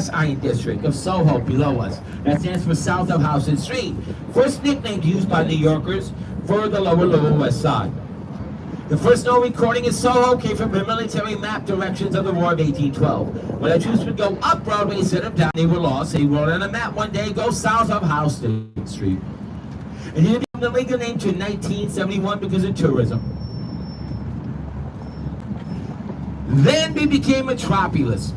West Iron District of Soho below us. That stands for South of Houston Street. First nickname used by New Yorkers for the lower West Side. The first known recording in Soho came from the military map directions of the War of 1812. When the troops would go up Broadway and set them down, they were lost. They wrote on a map one day, go south of Houston Street. And it became the legal name to 1971 because of tourism. Then we became Metropolis.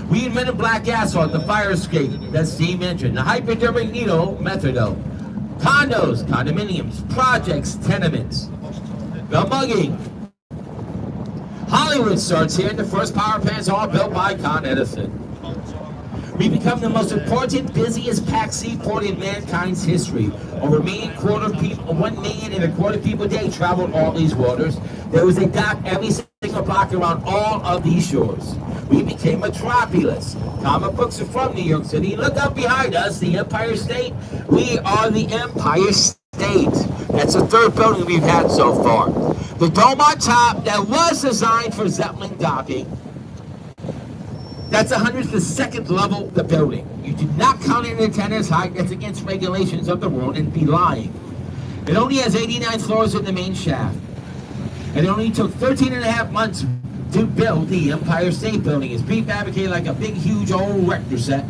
We invented black asphalt, the fire escape, that steam engine, the hypodermic needle method, condos, condominiums, projects, tenements, the mugging. Hollywood starts here, and the first power plants all built by Con Edison. We become the most important, busiest packed seaport in mankind's history. Over 1.25 million people a day traveled all these waters. There was a dock every single block around all of these shores. We became Metropolis. Comic books are from New York City. Look up behind us, the Empire State. We are the Empire State. That's the third building we've had so far. The dome on top that was designed for Zeppelin docking. That's 102nd level, the building. You do not count an antenna's height. That's against regulations of the world and be lying. It only has 89 floors in the main shaft. And it only took 13.5 months to build the Empire State Building. It's prefabricated like a big, huge old rector set.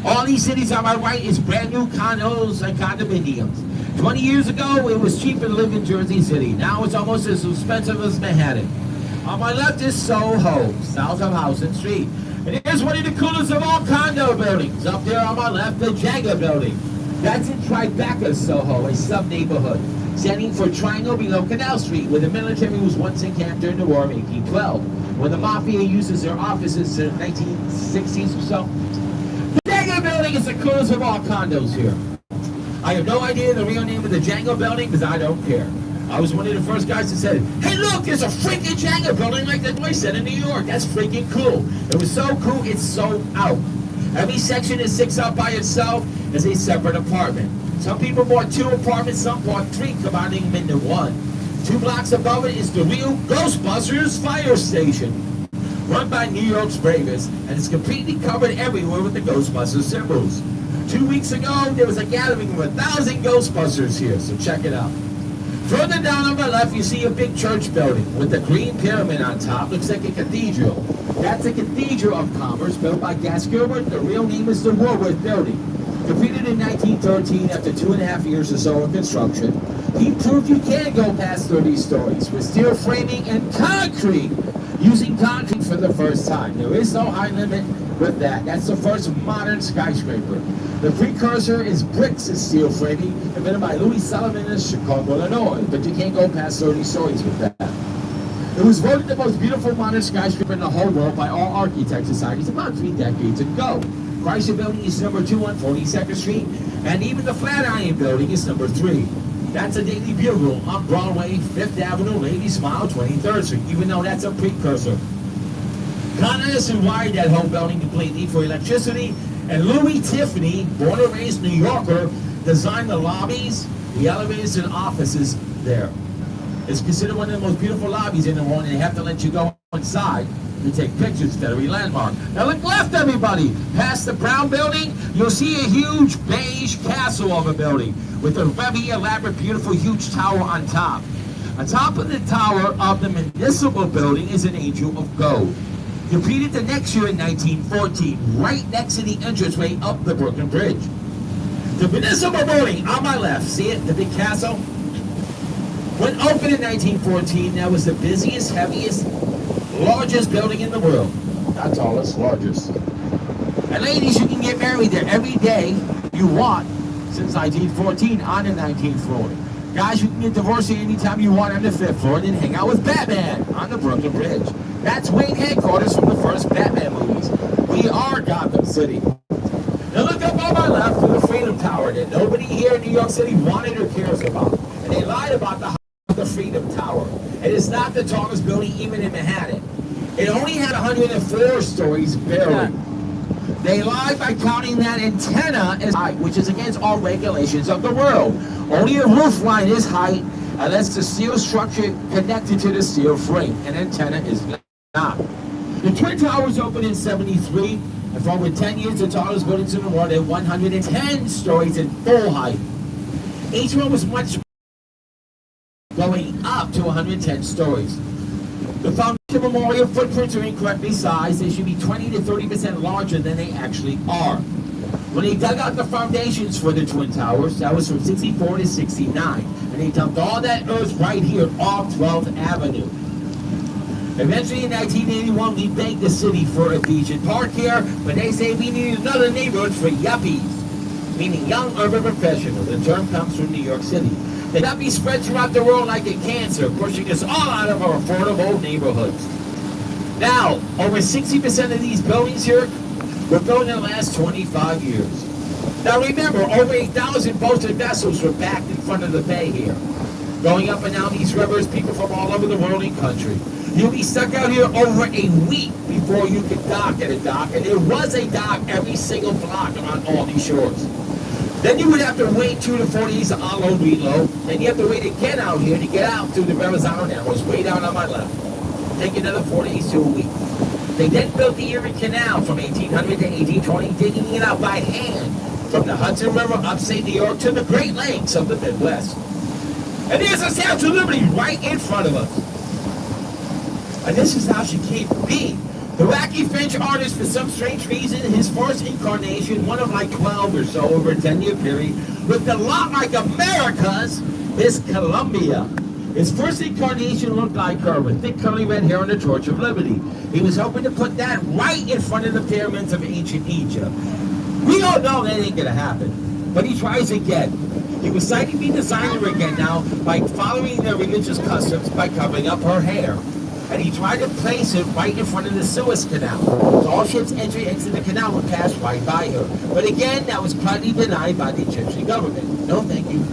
All these cities on my right is brand new condos and condominiums. 20 years ago, it was cheaper to live in Jersey City. Now it's almost as expensive as Manhattan. On my left is Soho, south of Houston Street. And here's one of the coolest of all condo buildings. Up there on my left, the Jenga building. That's in Tribeca, Soho, a sub-neighborhood, standing for Triangle below Canal Street, where the military was once encamped during the War of 1812, when the Mafia uses their offices in the 1960s or so. The Jenga building is the coolest of all condos here. I have no idea the real name of the Jenga building because I don't care. I was one of the first guys that said, hey look, there's a freaking Jenga building like that boy said in New York. That's freaking cool. It was so cool, it's so out. Every section is 6 up by itself as a separate apartment. Some people bought 2 apartments, some bought 3, combining them into 1. 2 blocks above it is the real Ghostbusters fire station, run by New York's bravest, and it's completely covered everywhere with the Ghostbusters symbols. 2 weeks ago, there was a gathering of 1,000 Ghostbusters here, so check it out. Further down on my left, you see a big church building with a green pyramid on top. Looks like a cathedral. That's a Cathedral of Commerce built by Gas Gilbert. The real name is the Woolworth Building. Completed in 1913 after 2.5 years or so of construction. He proved you can go past 30 stories with steel framing and concrete. Using concrete for the first time. There is no high limit with that. That's the first modern skyscraper. The precursor is bricks and steel framing, invented by Louis Sullivan in Chicago, Illinois. But you can't go past 30 stories with that. It was voted the most beautiful modern skyscraper in the whole world by all architect societies about 3 decades ago. Chrysler Building is number 2 on 42nd Street, and even the Flatiron Building is number 3. That's a Daily Bugle on Broadway, 5th Avenue, Ladies Mile, 23rd Street, even though that's a precursor. Con Edison wired that whole building completely for electricity, and Louis Tiffany, born and raised New Yorker, designed the lobbies, the elevators, and offices there. It's considered one of the most beautiful lobbies in the world, and they have to let you go inside to take pictures. Very landmark. Now look left, everybody. Past the Brown Building, you'll see a huge beige castle of a building with a very elaborate, beautiful, huge tower on top. On top of the tower of the municipal building is an angel of gold. Completed the next year in 1914, right next to the entranceway up the Brooklyn Bridge. The municipal building on my left, see it, the big castle? When opened in 1914, that was the busiest, heaviest, largest building in the world. Not tallest, largest. And ladies, you can get married there every day you want since 1914 on the 19th floor. Guys, you can get divorced anytime you want on the 5th floor and then hang out with Batman on the Brooklyn Bridge. That's Wayne headquarters from the first Batman movies. We are Gotham City. Now look up on my left to the Freedom Tower that nobody here in New York City wanted or cares about. And they lied about the Freedom Tower. It is not the tallest building even in Manhattan. It only had 104 stories barely. They lied by counting that antenna as height, which is against all regulations of the world. Only a roof line is height unless the steel structure connected to the steel frame. An antenna is not. The Twin Towers opened in '73. And for over 10 years, the tallest buildings in the world at 110 stories in full height. Each one was much going up to 110 stories. The foundation memorial footprints are incorrectly sized. They should be 20 to 30% larger than they actually are. When they dug out the foundations for the Twin Towers, that was from 64 to 69, and they dumped all that earth right here off 12th Avenue. Eventually in 1981, we begged the city for a beach and park here, but they say we need another neighborhood for yuppies, meaning young urban professionals. The term comes from New York City. The yuppies spread throughout the world like a cancer, pushing us all out of our affordable neighborhoods. Now, over 60% of these buildings here were built in the last 25 years. Now remember, over 8,000 boated vessels were backed in front of the bay here. Going up and down these rivers, people from all over the world and country. You'll be stuck out here over a week before you could dock at a dock, and there was a dock every single block around all these shores. Then you would have to wait 2 to 4 days to unload, reload, and you have to wait again out here to get out through the Verrazano Narrows, way down on my left. Take another 4 days to a week. They then built the Erie Canal from 1800 to 1820, digging it out by hand from the Hudson River, upstate New York, to the Great Lakes of the Midwest. And there's the Statue of Liberty right in front of us. And this is how she came to be. The wacky French artist, for some strange reason, his first incarnation, one of like 12 or so over a 10-year period, looked a lot like America's Miss Columbia. His first incarnation looked like her, with thick curly red hair and the Torch of Liberty. He was hoping to put that right in front of the pyramids of ancient Egypt. We all know that ain't gonna happen, but he tries again. He was citing the designer again now by following their religious customs by covering up her hair. And he tried to place it right in front of the Suez Canal. So all ships entering and exit the canal would pass right by her. But again, that was proudly denied by the Egyptian government. No thank you,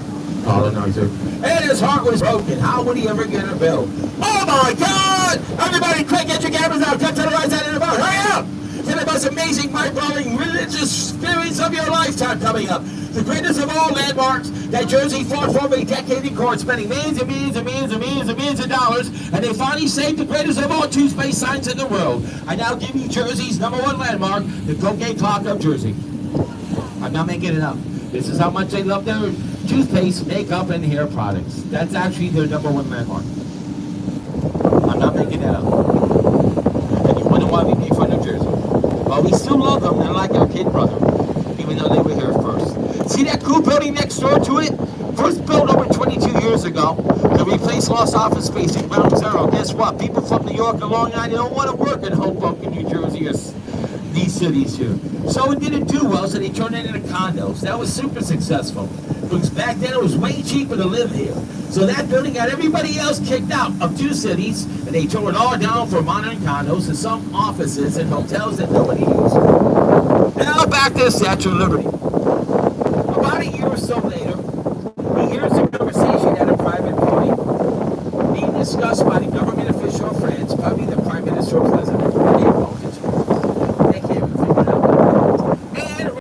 colonizer. And his heart was broken. How would he ever get a bill? Oh my God! Everybody quick, get your cameras out. Cut to the right side of the boat. Hurry up! It's the most amazing, mind-blowing religious experience of your lifetime coming up. The greatest of all landmarks that Jersey fought for a decade in court, spending millions and millions and millions and millions and millions of dollars, and they finally saved the greatest of all two space signs in the world. I now give you Jersey's #1 landmark, the Colgate Clock of Jersey. I'm not making it up. This is how much they love their toothpaste, makeup, and hair products. That's actually their #1 landmark. I'm not making that up. And you wonder why we made fun of Jersey. Well, we still love them. They're like our kid brother, even though they were here first. See that cool building next door to it? First built over 22 years ago to replace lost office space at Ground Zero. Guess what? People from New York and Long Island don't want to work in Hoboken, New Jersey, or these cities here. So it didn't do well, so they turned it into condos. That was super successful. Because back then it was way cheaper to live here. So that building got everybody else kicked out of 2 cities, and they tore it all down for modern condos and some offices and hotels that nobody used. Now back to the Statue of Liberty.